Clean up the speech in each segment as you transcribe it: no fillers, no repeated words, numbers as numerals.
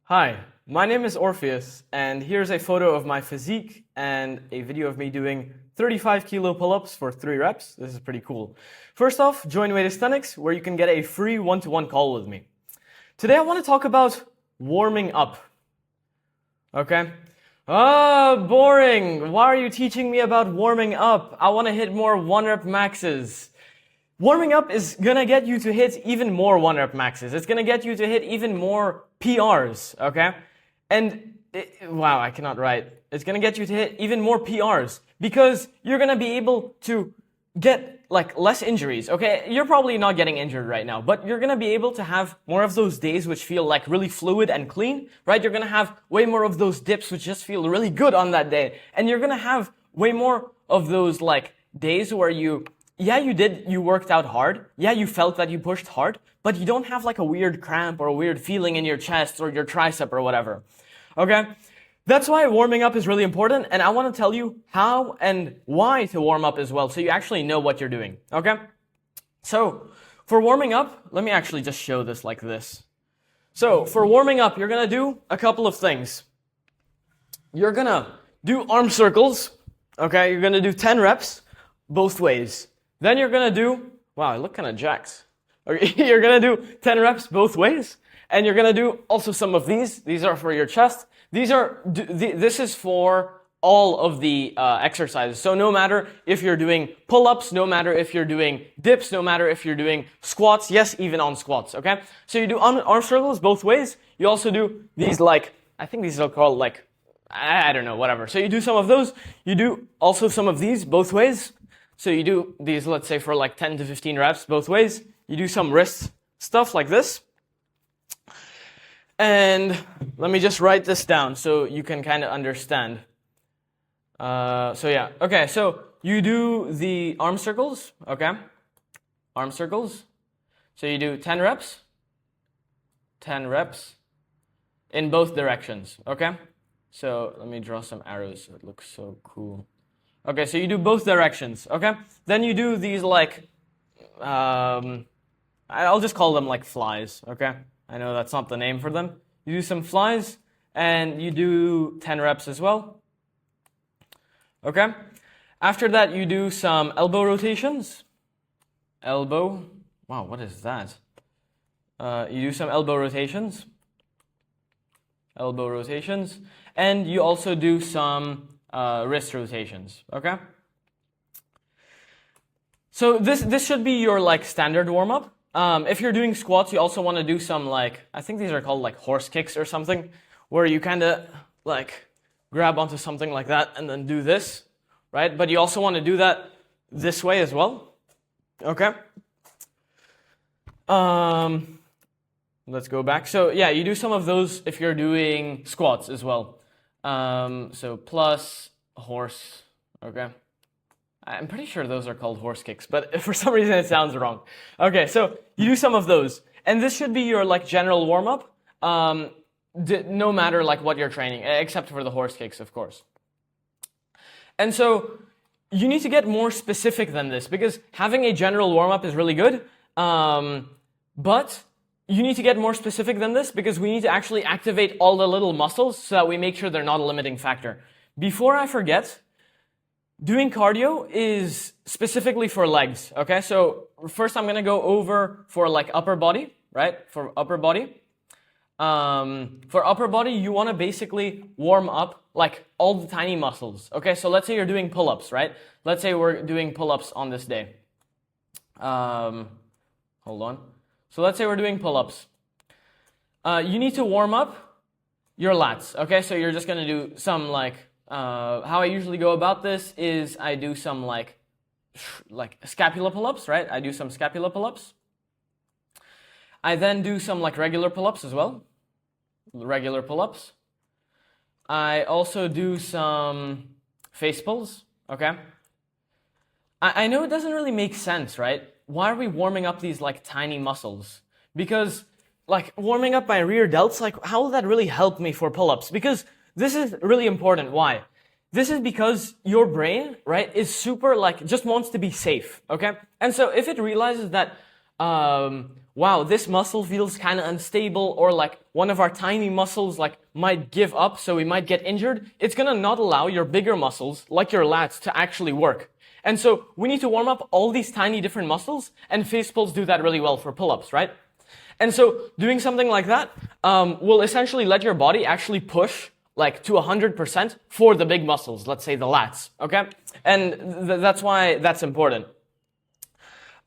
Hi, my name is Orpheus, and here's a photo of my physique and a video of me doing 35 kilo pull-ups for 3 reps. This is pretty cool. First off, join Weightasthenics, where you can get a free one-to-one call with me. Today I want to talk about warming up. Okay? Boring. Why are you teaching me about warming up? I want to hit more 1-rep maxes. Warming up is gonna get you to hit even more 1-rep maxes. It's gonna get you to hit even more PRs, okay? Wow, I cannot write. It's gonna get you to hit even more PRs because you're gonna be able to get less injuries, okay? You're probably not getting injured right now, but you're gonna be able to have more of those days which feel really fluid and clean, right? You're gonna have way more of those dips which just feel really good on that day. And you're gonna have way more of those days where you worked out hard. Yeah, you felt that you pushed hard, but you don't have a weird cramp or a weird feeling in your chest or your tricep or whatever. Okay? That's why warming up is really important, and I want to tell you how and why to warm up as well, so you actually know what you're doing. Okay? So, for warming up, let me actually just show this like this. So, for warming up, you're gonna do a couple of things. You're gonna do arm circles. Okay? You're gonna do 10 reps both ways. Then you're gonna do, wow, I look kind of jacked. Okay, you're gonna do 10 reps both ways, and you're gonna do also some of these. These are for your chest. This is for all of the exercises. So no matter if you're doing pull-ups, no matter if you're doing dips, no matter if you're doing squats, yes, even on squats, okay? So you do arm circles both ways. You also do these I think these are called I don't know, whatever. So you do some of those. You do also some of these both ways. So you do these, let's say, for 10 to 15 reps both ways. You do some wrist stuff like this. And let me just write this down so you can kind of understand. Okay, so you do the arm circles, okay? Arm circles. So you do 10 reps in both directions, okay? So let me draw some arrows so it looks so cool. Okay, so you do both directions, okay? Then you do these I'll just call them flies, okay? I know that's not the name for them. You do some flies, and you do 10 reps as well, okay? After that, you do some elbow rotations. Wow, what is that? You do some elbow rotations, and you also do some wrist rotations, okay? So this should be your standard warm-up. If you're doing squats, you also want to do some I think these are called horse kicks or something, where you kind of grab onto something like that and then do this, right? But you also want to do that this way as well, okay? Let's go back. So yeah, you do some of those if you're doing squats as well. So plus horse, okay? I'm pretty sure those are called horse kicks, but for some reason it sounds wrong. Okay, so you do some of those. And this should be your general warm-up, no matter what you're training, except for the horse kicks, of course. And so you need to get more specific than this, because having a general warm-up is really good, but you need to get more specific than this because we need to actually activate all the little muscles so that we make sure they're not a limiting factor. Before I forget, doing cardio is specifically for legs, okay? So first I'm going to go over for upper body, right? For upper body. For upper body, you want to basically warm up all the tiny muscles, okay? So let's say you're doing pull-ups, right? Let's say we're doing pull-ups on this day. Hold on. So let's say we're doing pull-ups. You need to warm up your lats, okay? So you're just going to do some how I usually go about this is I do some scapula pull-ups, right? I do some scapula pull-ups. I then do some regular pull-ups as well. Regular pull-ups. I also do some face pulls, okay? I know it doesn't really make sense, right? Why are we warming up these tiny muscles? Because warming up my rear delts, how will that really help me for pull-ups? Because this is really important. Why? This is because your brain, right, is super just wants to be safe, okay? And so if it realizes that wow, this muscle feels kind of unstable, or like one of our tiny muscles like might give up, so we might get injured, it's gonna not allow your bigger muscles, like your lats, to actually work. And so we need to warm up all these tiny different muscles, and face pulls do that really well for pull-ups, right? And so doing something like that will essentially let your body actually push like to 100% for the big muscles, let's say the lats, okay? And that's why that's important.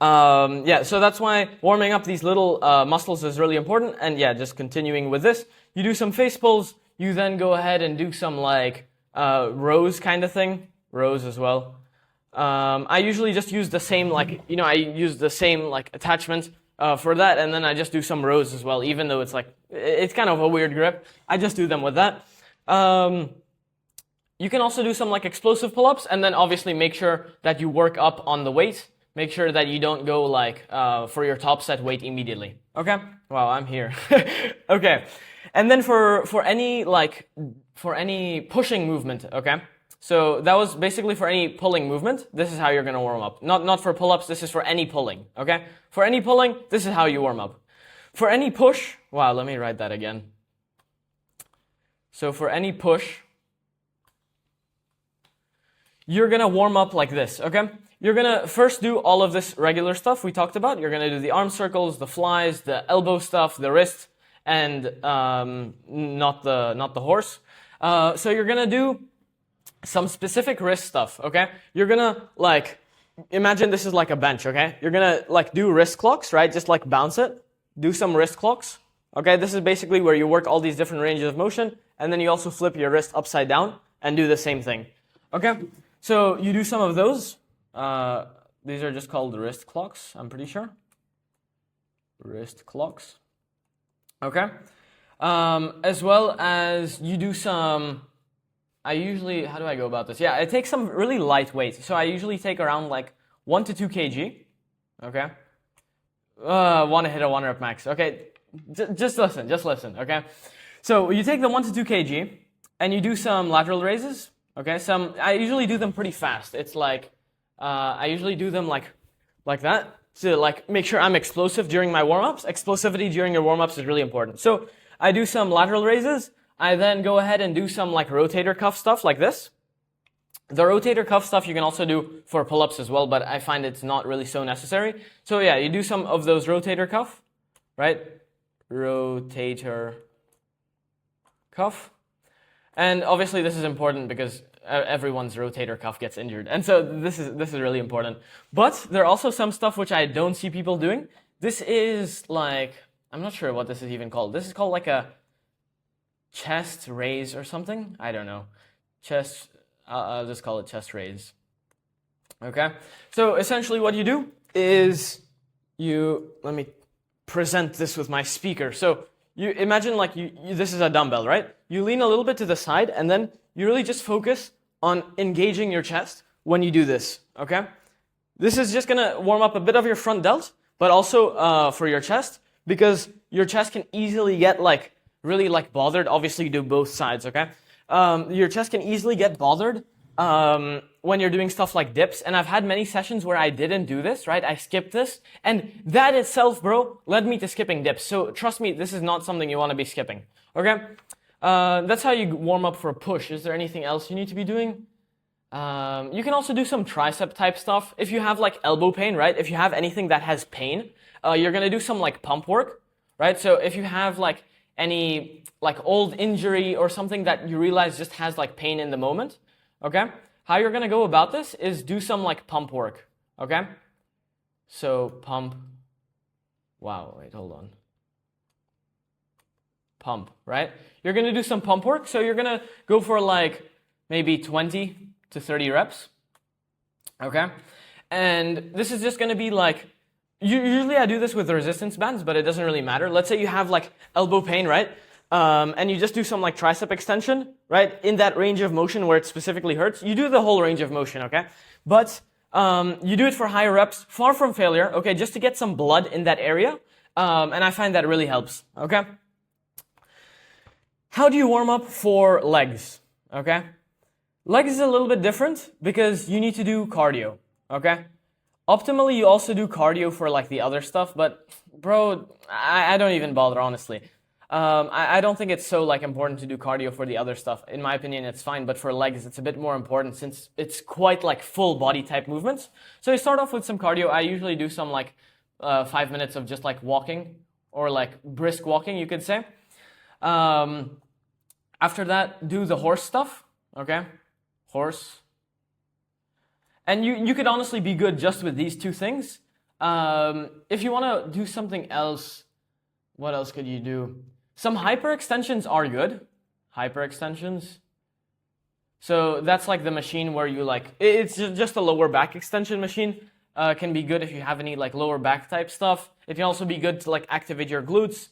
Yeah, so that's why warming up these little muscles is really important. And yeah, just continuing with this, you do some face pulls, you then go ahead and do some like rows kind of thing, rows as well. I usually just use the same I use the same like attachment for that, and then I just do some rows as well, even though it's like, it's kind of a weird grip. I just do them with that. You can also do some like explosive pull-ups, and then obviously make sure that you work up on the weight. Make sure that you don't go like for your top set weight immediately. Okay? Wow, I'm here. Okay. And then for any pushing movement, okay? So that was basically for any pulling movement. This is how you're gonna warm up. Not for pull-ups, this is for any pulling, okay? For any pulling, this is how you warm up. For any push, wow, let me write that again. So for any push, you're gonna warm up like this, okay? You're gonna first do all of this regular stuff we talked about. You're gonna do the arm circles, the flies, the elbow stuff, the wrist, and not the horse. So you're gonna do some specific wrist stuff, okay? You're gonna like, imagine this is like a bench, okay? You're gonna like do wrist clocks, right? Just like bounce it, do some wrist clocks, okay? This is basically where you work all these different ranges of motion, and then you also flip your wrist upside down and do the same thing, okay? So you do some of those. These are just called wrist clocks, I'm pretty sure. Wrist clocks, okay? As well as you do some, how do I go about this? Yeah, I take some really light weight. So I usually take around like 1 to 2 kg, okay? Want to hit a 1 rep max, okay? Just listen, okay? So you take the 1 to 2 kg and you do some lateral raises, okay? I usually do them pretty fast. It's like, I usually do them like that to like make sure I'm explosive during my warm-ups. Explosivity during your warm-ups is really important. So I do some lateral raises. I then go ahead and do some like rotator cuff stuff like this. The rotator cuff stuff you can also do for pull-ups as well, but I find it's not really so necessary. So yeah, you do some of those rotator cuff, right? Rotator cuff. And obviously this is important because everyone's rotator cuff gets injured. And so this is really important. But there are also some stuff which I don't see people doing. This is like, I'm not sure what this is even called. This is called like a chest raise or something. I don't know. I'll just call it chest raise. Okay? So essentially what you do is let me present this with my speaker. So you imagine like this is a dumbbell, right? You lean a little bit to the side and then you really just focus on engaging your chest when you do this, okay? This is just gonna warm up a bit of your front delt, but also for your chest, because your chest can easily get like really like bothered. Obviously you do both sides, okay? Your chest can easily get bothered when you're doing stuff like dips, and I've had many sessions where I didn't do this, right? I skipped this, and that itself, bro, led me to skipping dips. So trust me, this is not something you want to be skipping, okay? That's how you warm up for a push. Is there anything else you need to be doing? You can also do some tricep type stuff. If you have like elbow pain, right? If you have anything that has pain, you're gonna do some like pump work, right? So if you have like any like old injury or something that you realize just has like pain in the moment, okay? How you're gonna go about this is do some like pump work, okay? So pump, wow, wait, hold on. Pump, right? You're gonna do some pump work, so you're gonna go for like maybe 20 to 30 reps, okay? And this is just gonna be like, usually I do this with resistance bands, but it doesn't really matter. Let's say you have like elbow pain, right? And you just do some like tricep extension, right? In that range of motion where it specifically hurts. You do the whole range of motion, okay? But you do it for higher reps, far from failure, okay? Just to get some blood in that area. And I find that really helps, okay? How do you warm up for legs, okay? Legs is a little bit different because you need to do cardio, okay? Optimally, you also do cardio for like the other stuff, but bro, I don't even bother, honestly. I don't think it's so like important to do cardio for the other stuff. In my opinion, it's fine, but for legs, it's a bit more important since it's quite like full body type movements. So you start off with some cardio. I usually do some like 5 minutes of just like walking or like brisk walking, you could say. After that, do the horse stuff, okay? Horse. And you could honestly be good just with these two things. If you want to do something else, what else could you do? Some hyperextensions are good. Hyperextensions. So that's like the machine where you like, it's just a lower back extension machine. Can be good if you have any like lower back type stuff. It can also be good to like activate your glutes.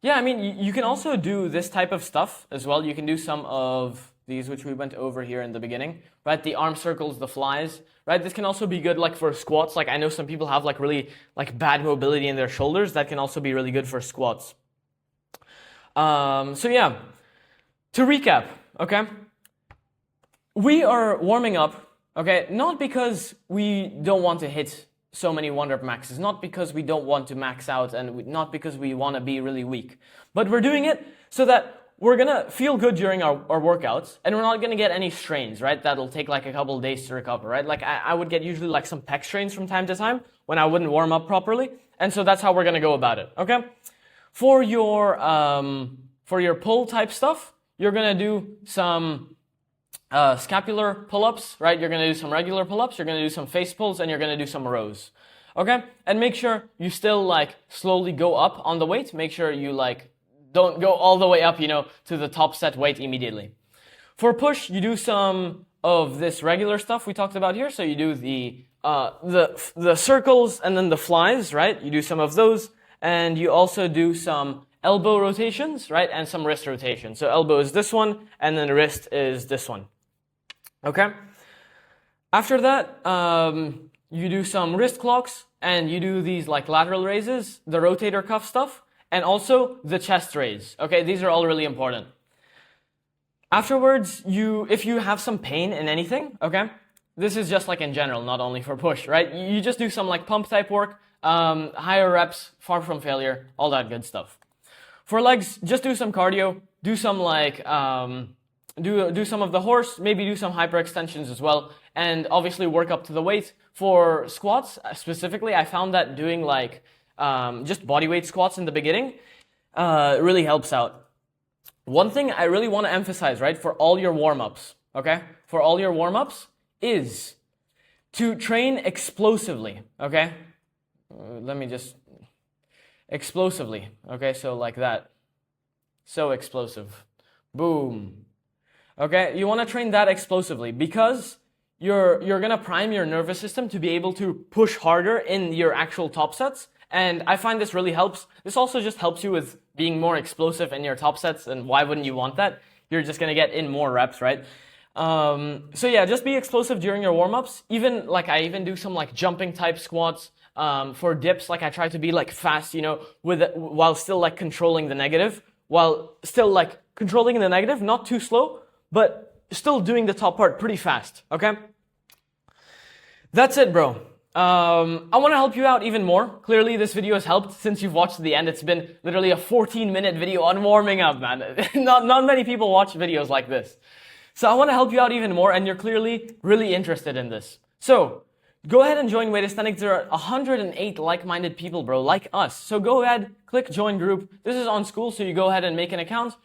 Yeah, I mean, you can also do this type of stuff as well. You can do some of these, which we went over here in the beginning, right? The arm circles, the flies, right? This can also be good like for squats. Like I know some people have like really like bad mobility in their shoulders. That can also be really good for squats. So yeah, to recap, okay? We are warming up, okay? Not because we don't want to hit so many 1-rep maxes, not because we don't want to max out and not because we want to be really weak, but we're doing it so that we're gonna feel good during our workouts and we're not gonna get any strains, right? That'll take like a couple of days to recover, right? Like I would get usually like some pec strains from time to time when I wouldn't warm up properly. And so that's how we're gonna go about it, okay? For your pull type stuff, you're gonna do some scapular pull-ups, right? You're gonna do some regular pull-ups, you're gonna do some face pulls, and you're gonna do some rows, okay? And make sure you still like slowly go up on the weight. Make sure you like don't go all the way up, you know, to the top set weight immediately. For push, you do some of this regular stuff we talked about here. So you do the circles and then the flies, right? You do some of those, and you also do some elbow rotations, right? And some wrist rotations. So elbow is this one, and then wrist is this one. Okay? After that, you do some wrist clocks, and you do these like lateral raises, the rotator cuff stuff, and also the chest raise. Okay, these are all really important. Afterwards, if you have some pain in anything, okay, this is just like in general, not only for push, right? You just do some like pump type work, higher reps, far from failure, all that good stuff. For legs, just do some cardio, do some like, do some of the horse, maybe do some hyperextensions as well, and obviously work up to the weight. For squats specifically, I found that doing like just bodyweight squats in the beginning really helps out. One thing I really want to emphasize, right, for all your warm-ups, okay, for all your warm-ups is to train explosively, okay? Let me just, explosively, okay, so like that. So explosive. Boom. Okay, you want to train that explosively because you're going to prime your nervous system to be able to push harder in your actual top sets. And I find this really helps. This also just helps you with being more explosive in your top sets. And why wouldn't you want that? You're just going to get in more reps, right? So yeah, just be explosive during your warm-ups. Even like I even do some like jumping type squats. For dips, like I try to be like fast, you know, while still like controlling the negative. While still like controlling the negative, not too slow, but still doing the top part pretty fast, okay? That's it, bro. I want to help you out even more. Clearly, this video has helped since you've watched to the end. It's been literally a 14-minute video on warming up, man. Not many people watch videos like this. So I want to help you out even more, and you're clearly really interested in this. So go ahead and join Weight Aesthetics. There are 108 like-minded people, bro, like us. So go ahead, click join group. This is on school, so you go ahead and make an account,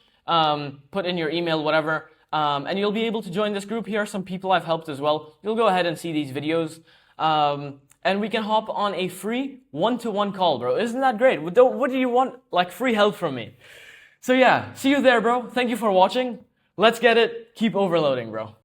put in your email, whatever, and you'll be able to join this group. Here are some people I've helped as well. You'll go ahead and see these videos. And we can hop on a free one-to-one call, bro. Isn't that great? What do you want? Like free help from me. So yeah, see you there, bro. Thank you for watching. Let's get it. Keep overloading, bro.